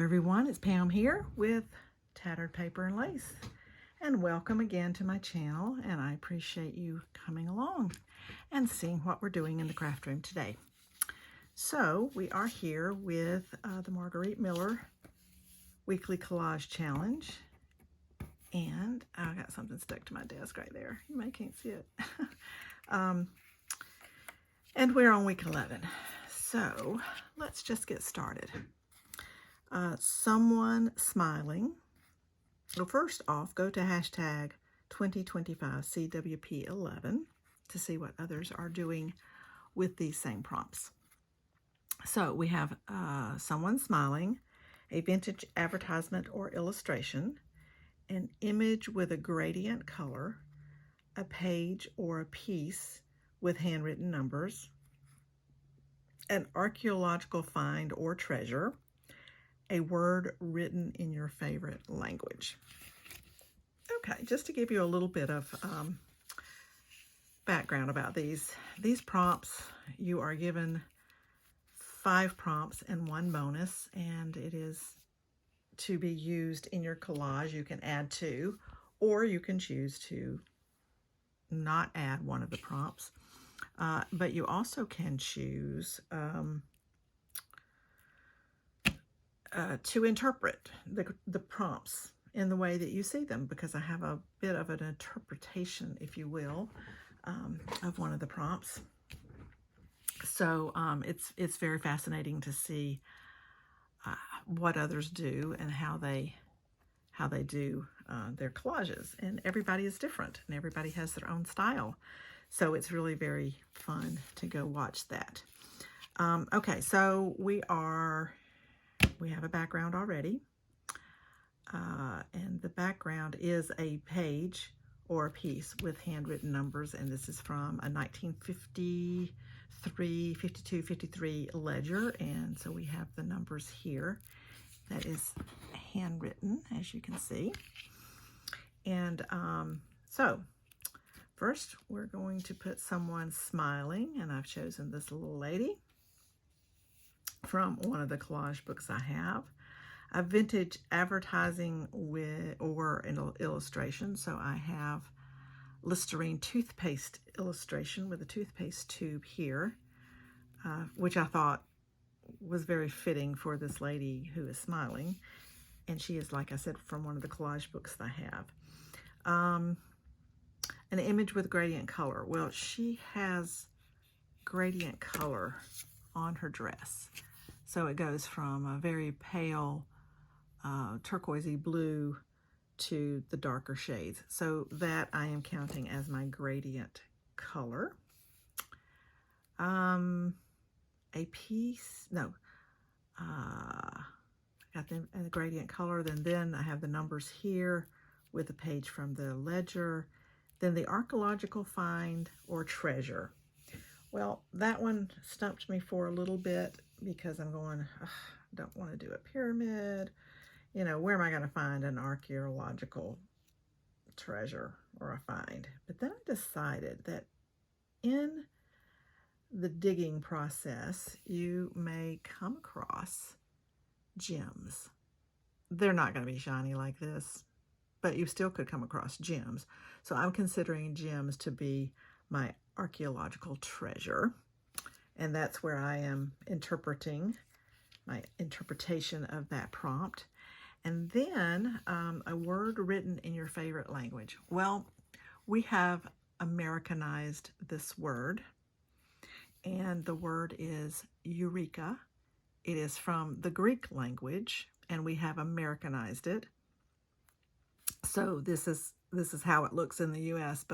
Everyone, it's Pam here with Tattered Paper and Lace, and welcome again to my channel, and I appreciate you coming along and seeing what we're doing in the craft room today. So we are here with the Margarete Miller Weekly Collage Challenge, and I got something stuck to my desk right there. You may can't see it. And we're on week 11, so let's just get started. Someone smiling. Well, first off, go to hashtag 2025 CWP11 to see what others are doing with these same prompts. So we have someone smiling, a vintage advertisement or illustration, an image with a gradient color, a page or a piece with handwritten numbers, an archaeological find or treasure, a word written in your favorite language. Okay, just to give you a little bit of background about these prompts, you are given 5 prompts and 1 bonus, and it is to be used in your collage. You can add 2, or you can choose to not add one of the prompts, but you also can choose to interpret the prompts in the way that you see them, because I have a bit of an interpretation, if you will, of one of the prompts. So it's very fascinating to see what others do and how they do their collages. And everybody is different, and everybody has their own style. So it's really very fun to go watch that. Okay, so we have a background already, and the background is a page or a piece with handwritten numbers, and this is from a 1953, 52, 53 ledger, and so we have the numbers here. That is handwritten, as you can see. And so first we're going to put someone smiling, and I've chosen this little lady from one of the collage books I have. A vintage advertising or an illustration. So I have Listerine toothpaste illustration with a toothpaste tube here, which I thought was very fitting for this lady who is smiling. And she is, like I said, from one of the collage books that I have. An image with gradient color. Well, she has gradient color on her dress. So it goes from a very pale turquoisey blue to the darker shades. So that I am counting as my gradient color. A piece, no, I got the gradient color. Then I have the numbers here with a page from the ledger. Then the archaeological find or treasure. Well, that one stumped me for a little bit, because I'm going, I don't want to do a pyramid. You know, where am I going to find an archaeological treasure or a find? But then I decided that in the digging process, you may come across gems. They're not going to be shiny like this, but you still could come across gems. So I'm considering gems to be my archaeological treasure. And that's where I am interpreting my interpretation of that prompt. And then a word written in your favorite language. Well, we have Americanized this word, and the word is eureka. It is from the Greek language, and we have Americanized it. So this is how it looks in the U.S.,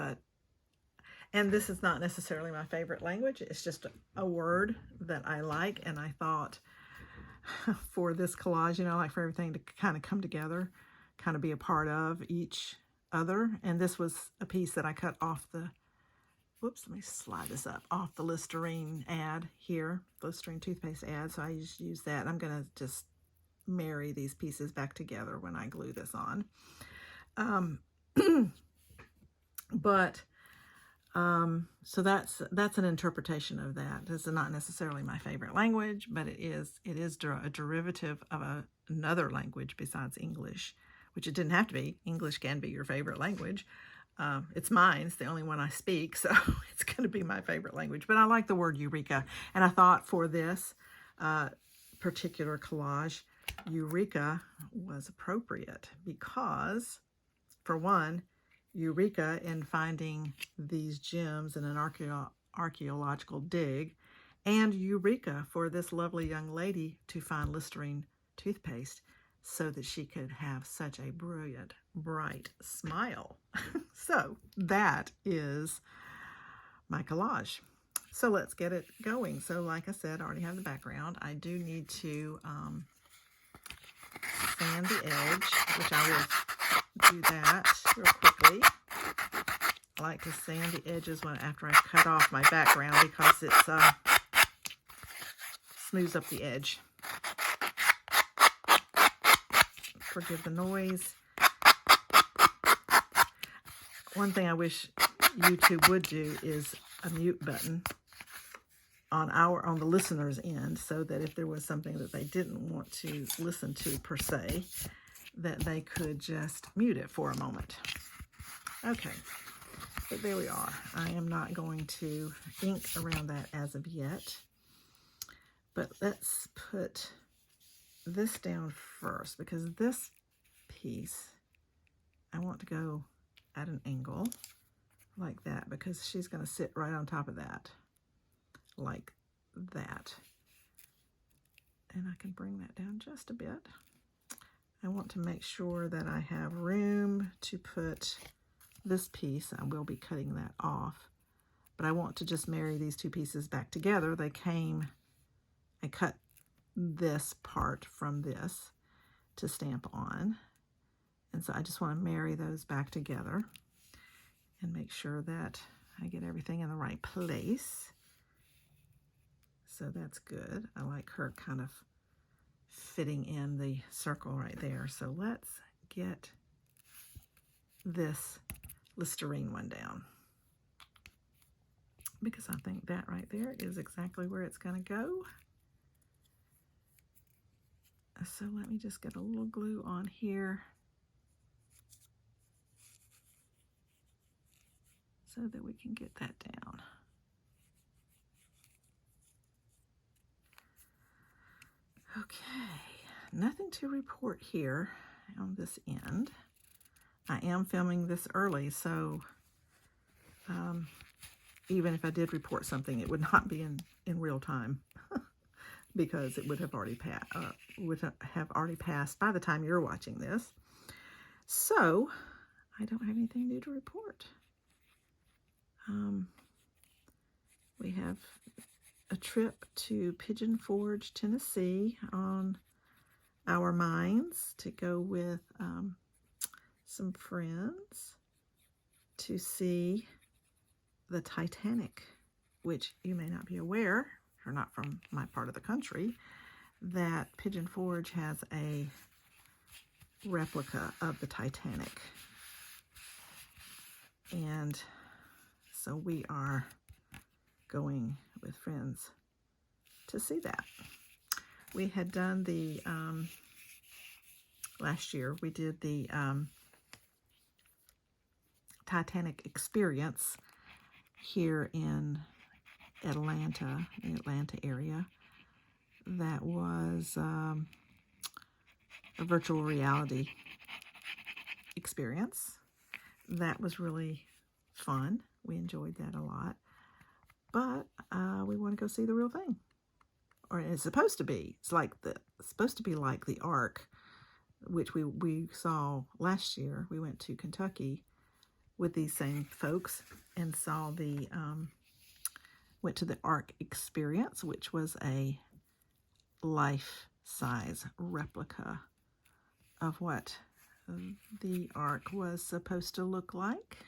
and this is not necessarily my favorite language. It's just a word that I like, and I thought for this collage, you know, like for everything to kind of come together, kind of be a part of each other. And this was a piece that I cut off the, whoops, let me slide this up, off the Listerine ad here, Listerine toothpaste ad. So I just use that. I'm going to just marry these pieces back together when I glue this on. So that's an interpretation of that. This is not necessarily my favorite language, but it is a derivative of another language besides English, which it didn't have to be. English can be your favorite language. It's mine. It's the only one I speak, so it's going to be my favorite language. But I like the word eureka. And I thought for this particular collage, eureka was appropriate because, for one, eureka in finding these gems in an archaeological dig, and eureka for this lovely young lady to find Listerine toothpaste so that she could have such a brilliant, bright smile. So that is my collage. So let's get it going. So like I said, I already have the background. I do need to sand the edge, which I will do that real quickly. I like to sand the edges after I cut off my background because it smooths up the edge. Forgive the noise. One thing I wish YouTube would do is a mute button on the listener's end, so that if there was something that they didn't want to listen to per se, that they could just mute it for a moment. Okay, but there we are. I am not going to ink around that as of yet, but let's put this down first, because this piece I want to go at an angle like that, because she's going to sit right on top of that like that, and I can bring that down just a bit. I want to make sure that I have room to put this piece. I will be cutting that off, but I want to just marry these two pieces back together. I cut this part from this to stamp on, and so I just want to marry those back together and make sure that I get everything in the right place. So that's good. I like her kind of fitting in the circle right there. So let's get this Listerine one down, because I think that right there is exactly where it's going to go. So let me just get a little glue on here so that we can get that down. Okay, nothing to report here on this end. I am filming this early, so even if I did report something, it would not be in real time because it would have already passed by the time you're watching this. So I don't have anything new to report. We have a trip to Pigeon Forge, Tennessee on our minds to go with some friends to see the Titanic, which you may not be aware, if you're not from my part of the country, that Pigeon Forge has a replica of the Titanic. And so we are going with friends to see that. We had done the, last year, we did the Titanic experience here in Atlanta, the Atlanta area. That was a virtual reality experience. That was really fun. We enjoyed that a lot. But we want to go see the real thing, or it's supposed to be. It's supposed to be like the Ark, which we saw last year. We went to Kentucky with these same folks and saw went to the Ark experience, which was a life-size replica of what the Ark was supposed to look like.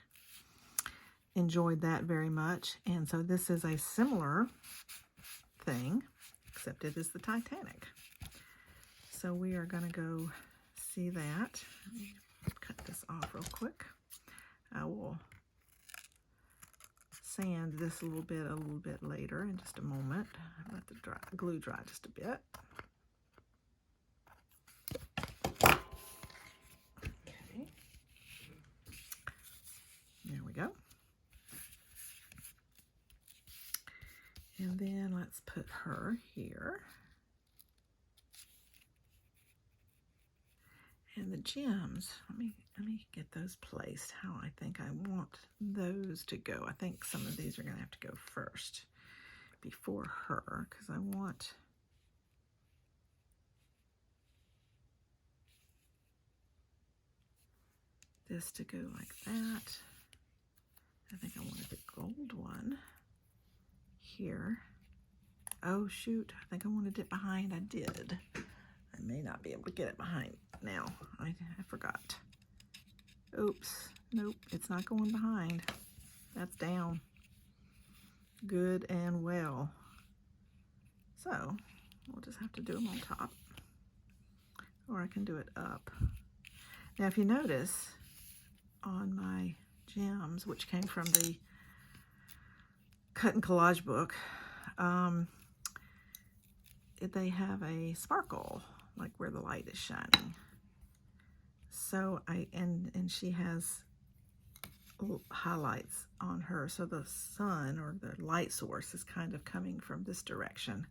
Enjoyed that very much. And so this is a similar thing, except it is the Titanic. So we are going to go see that. Let me cut this off real quick. I will sand this a little bit later in just a moment. Let the glue dry just a bit. her here. And the gems, let me get those placed how I think I want those to go. I think some of these are going to have to go first before her, because I want this to go like that. I think I wanted the gold one here. Oh shoot, I think I wanted it behind. I did. I may not be able to get it behind now. I forgot. Oops. Nope, it's not going behind. That's down. Good and well. So, we'll just have to do them on top. Or I can do it up. Now, if you notice, on my gems, which came from the Cut and Collage book, they have a sparkle, like where the light is shining. So and she has highlights on her, so the sun or the light source is kind of coming from this direction.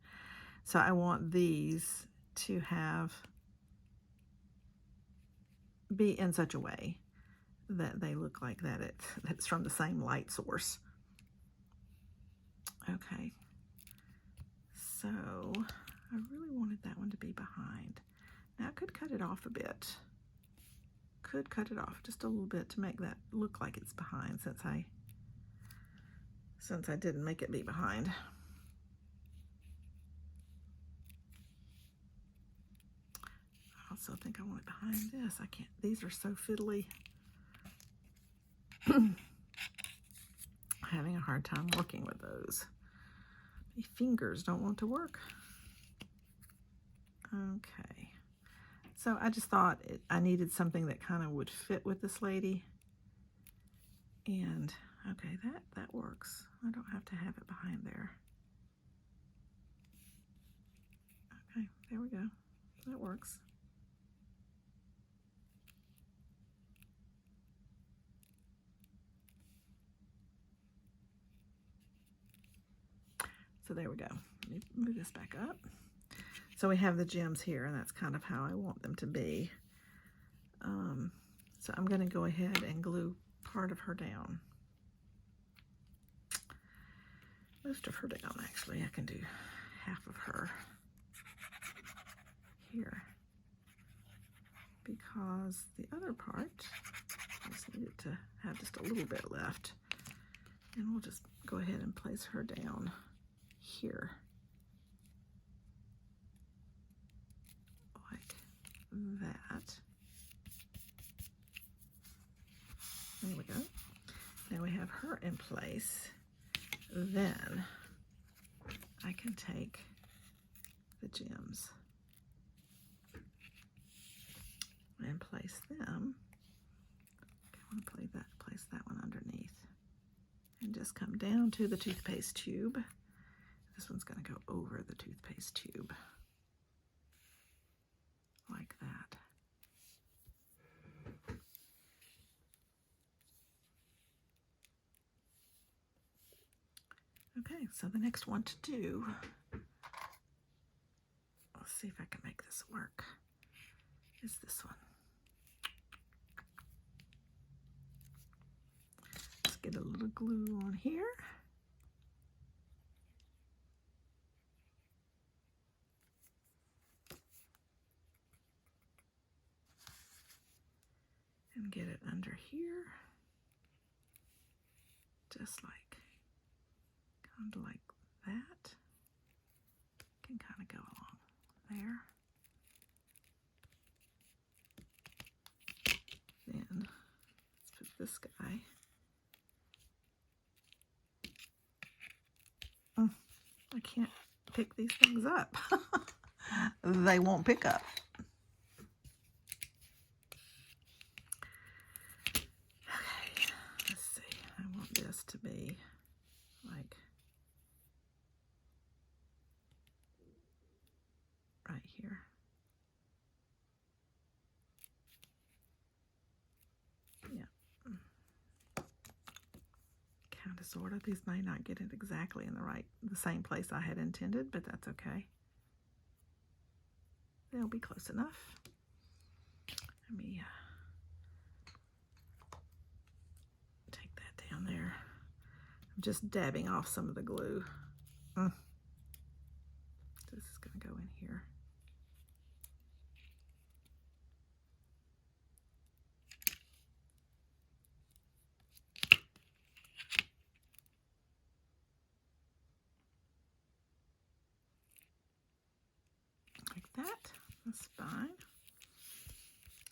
So I want these to be in such a way that they look like that it's from the same light source. Okay, so I really wanted that one to be behind. Now I could cut it off a bit. Could cut it off just a little bit to make that look like it's behind, since I didn't make it be behind. I also think I want it behind this. I can't, these are so fiddly. Having a hard time working with those. My fingers don't want to work. Okay. So I just thought I needed something that kind of would fit with this lady. And okay, that works. I don't have to have it behind there. Okay, there we go. That works. So there we go. Let me move this back up. So we have the gems here, and that's kind of how I want them to be. So I'm going to go ahead and glue part of her down. Most of her down, actually. I can do half of her here, because the other part, I just need it to have just a little bit left. And we'll just go ahead and place her down here. Like that. There we go. Now we have her in place. Then I can take the gems and place them. Okay, I want to place that one underneath. And just come down to the toothpaste tube. This one's going to go over the toothpaste tube. Like that. Okay, so the next one to do, let's see if I can make this work, is this one. Let's get a little glue on here. And get it under here, just like, kind of like that. Can kind of go along there. Then let's put this guy. I can't pick these things up. They won't pick up. Okay, let's see. I want this to be like right here. Yeah. Kind of sort of. These may not get it exactly in the same place I had intended, but that's okay. They'll be close enough. Let me take that down there. I'm just dabbing off some of the glue. This is going to go in here. Like that. That's fine.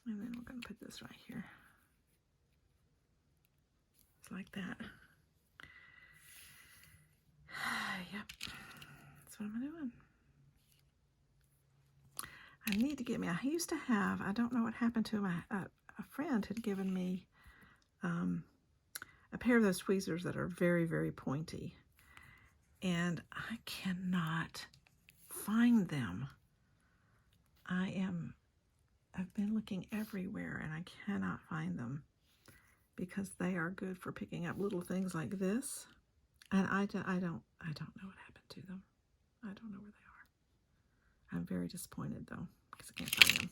And then we're going to put this right here. It's like that. Yep. That's what I'm doing. I need to get me, I used to have, I don't know what happened to my, a friend had given me a pair of those tweezers that are very, very pointy. And I cannot find them. I've been looking everywhere and I cannot find them because they are good for picking up little things like this. And I don't know what happened to them. I don't know where they are. I'm very disappointed though because I can't find them.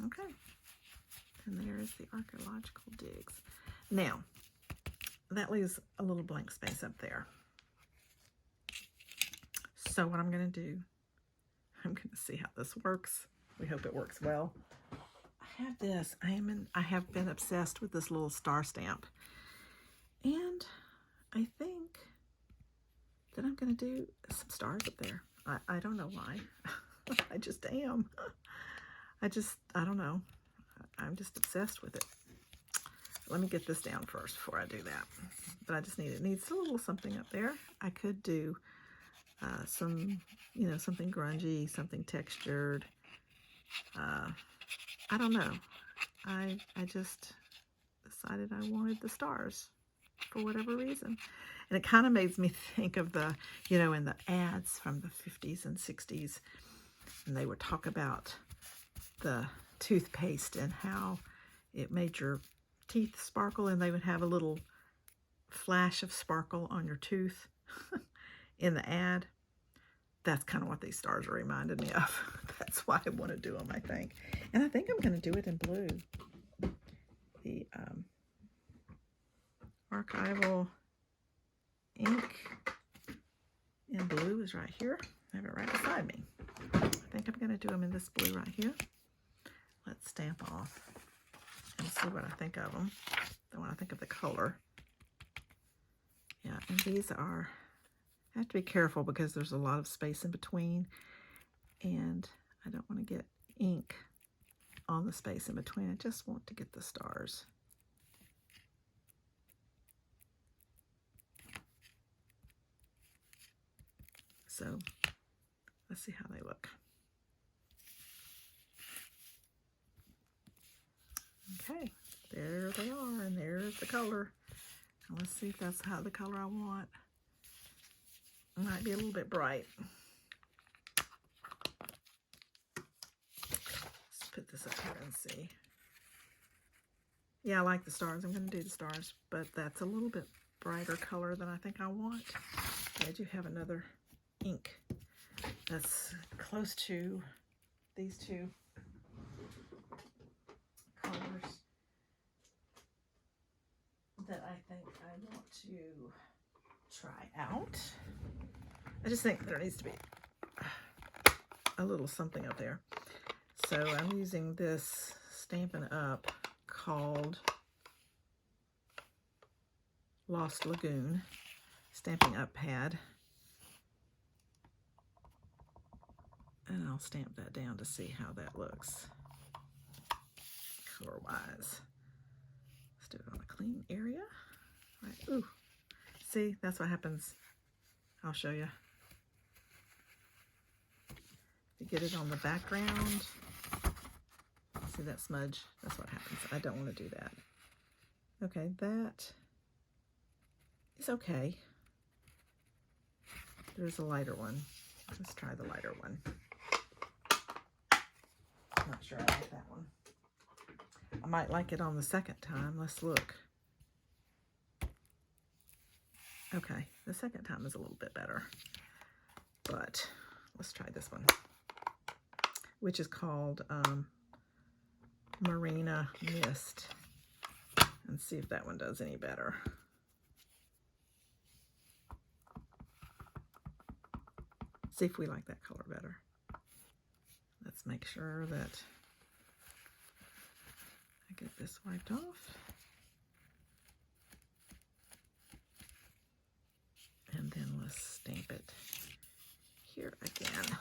Okay. And there is the archaeological digs. Now, that leaves a little blank space up there. So what I'm going to do, I'm going to see how this works. We hope it works well. I have this. I have been obsessed with this little star stamp. And I think that I'm going to do some stars up there. I don't know why. I just am. I don't know. I'm just obsessed with it. Let me get this down first before I do that. But I just need, it needs a little something up there. I could do some, something grungy, something textured. I don't know. I just decided I wanted the stars for whatever reason. And it kind of makes me think of the, in the ads from the 50s and 60s, and they would talk about the toothpaste and how it made your teeth sparkle, and they would have a little flash of sparkle on your tooth in the ad. That's kind of what these stars are reminding me of. That's why I want to do them, I think. And I think I'm going to do it in blue. The archival ink in blue is right here. I have it right beside me. I think I'm going to do them in this blue right here. Let's stamp off and see what I think of them. Then when I think of the color. Yeah, and these are, I have to be careful because there's a lot of space in between, and I don't want to get ink on the space in between. I just want to get the stars. So let's see how they look. Okay, there they are, and there's the color. Now let's see if that's how the color I want. It might be a little bit bright. Let's put this up here and see. Yeah, I like the stars. I'm going to do the stars, but that's a little bit brighter color than I think I want. I do have another ink that's close to these two colors that I think I want to try out. I just think there needs to be a little something up there. So I'm using this Stampin' Up called Lost Lagoon Stamping Up pad. And I'll stamp that down to see how that looks color-wise. Let's do it on a clean area. Right. Ooh, see, that's what happens. I'll show you. You get it on the background. See that smudge? That's what happens. I don't want to do that. Okay, that is okay. There's a lighter one. Let's try the lighter one. I'm not sure I like that one. I might like it on the second time. Let's look. Okay, the second time is a little bit better. But let's try this one, which is called Marina Mist. And see if that one does any better. See if we like that color better. Let's make sure that I get this wiped off. And then let's stamp it here again.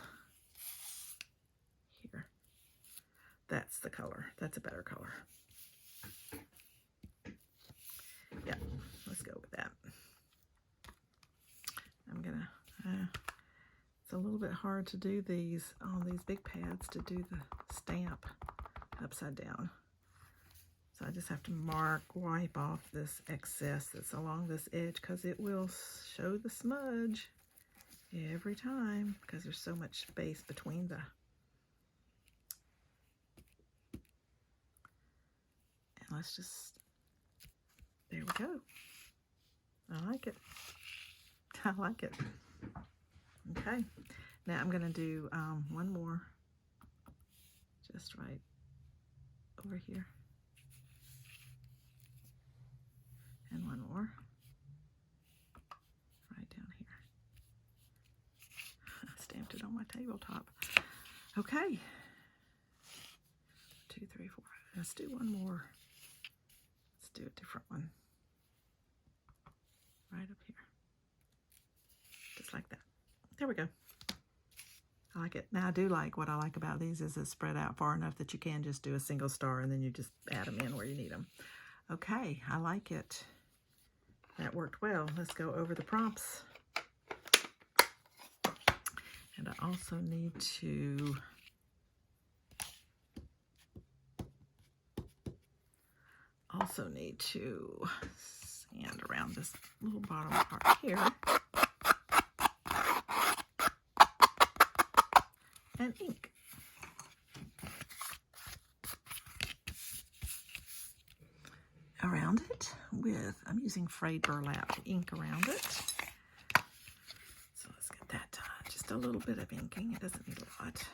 Here. That's the color. That's a better color. Yeah, let's go with that. I'm gonna, it's a little bit hard to do these on these big pads, to do the stamp upside down. So I just have to wipe off this excess that's along this edge, because it will show the smudge every time, because there's so much space between the, and let's just, there we go. I like it. I like it. Okay, now I'm gonna do one more, just right over here. And one more right down here. I stamped it on my tabletop. Okay. 2, 3, 4. Let's do one more. Let's do a different one. Right up here. Just like that. There we go. I like it. Now I do like, what I like about these is it's spread out far enough that you can just do a single star and then you just add them in where you need them. Okay, I like it. That worked well. Let's go over the prompts. And I also need to sand around this little bottom part here. And ink. Around it with, I'm using frayed burlap ink around it. So let's get that done. Just a little bit of inking. It doesn't need a lot.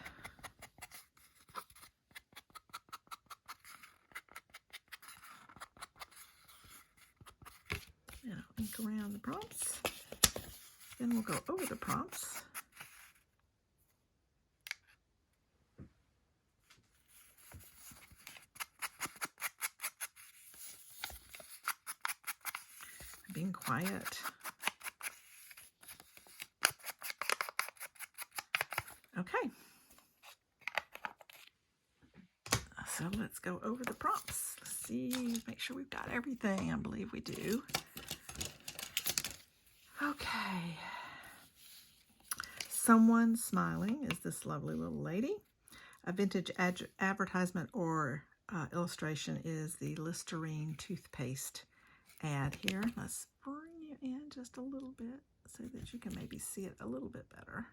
Now ink around the prompts. Then we'll go over the prompts. Being quiet. Okay. So let's go over the prompts. Let's see, make sure we've got everything. I believe we do. Okay. Someone smiling is this lovely little lady. A vintage advertisement or illustration is the Listerine toothpaste ad here. Let's bring you in just a little bit so that you can maybe see it a little bit better.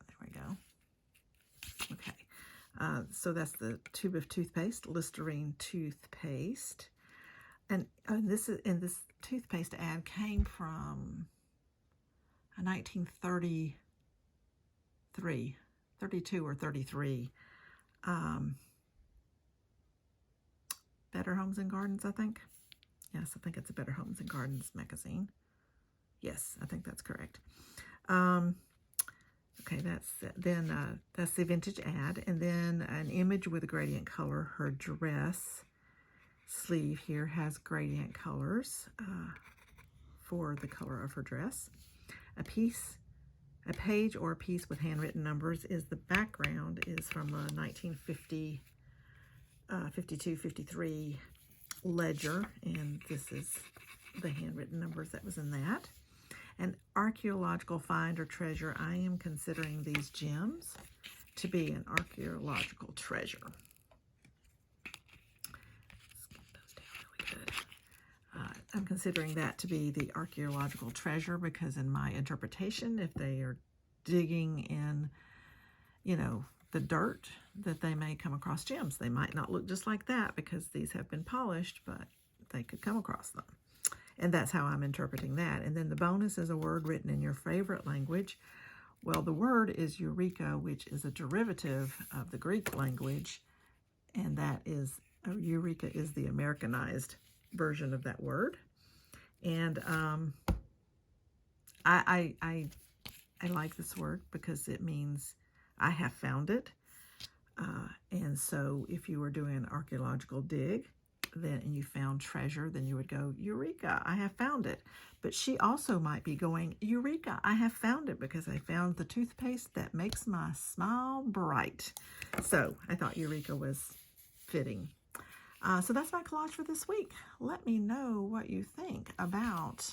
There we go. Okay, so that's the tube of toothpaste, Listerine toothpaste, and this toothpaste ad came from a 1933, 32 or 33. Better Homes and Gardens, I think. Yes, I think it's a Better Homes and Gardens magazine. Yes, I think that's correct. Okay, that's the vintage ad, and then an image with a gradient color. Her dress sleeve here has gradient colors for the color of her dress. A page or a piece with handwritten numbers is the background, is from a 1950. 52, 53 ledger, and this is the handwritten numbers that was in that. An archaeological find or treasure. I am considering these gems to be an archaeological treasure. Let's get those down really good. I'm considering that to be the archaeological treasure because in my interpretation, if they are digging in, the dirt that they may come across gems. They might not look just like that because these have been polished, but they could come across them. And that's how I'm interpreting that. And then the bonus is a word written in your favorite language. Well, the word is eureka, which is a derivative of the Greek language, and that is, eureka is the Americanized version of that word. And I like this word because it means I have found it. And so if you were doing an archaeological dig and you found treasure, then you would go, Eureka, I have found it. But she also might be going, Eureka, I have found it because I found the toothpaste that makes my smile bright. So I thought Eureka was fitting. So that's my collage for this week. Let me know what you think about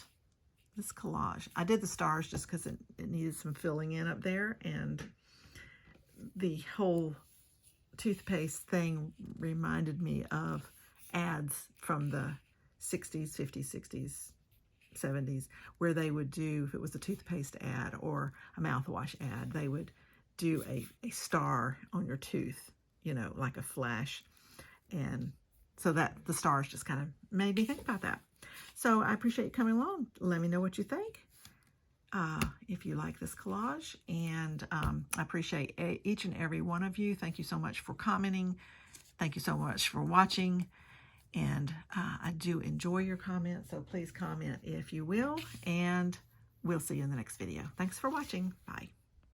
this collage. I did the stars just because it needed some filling in up there, and the whole toothpaste thing reminded me of ads from the 60s, 50s, 60s, 70s, where they would do, if it was a toothpaste ad or a mouthwash ad, they would do a star on your tooth, you know, like a flash. And so that the stars just kind of made me think about that. So I appreciate you coming along. Let me know what you think. If you like this collage, and I appreciate each and every one of you. Thank you so much for commenting. Thank you so much for watching, and I do enjoy your comments, so please comment if you will, and we'll see you in the next video. Thanks for watching. Bye.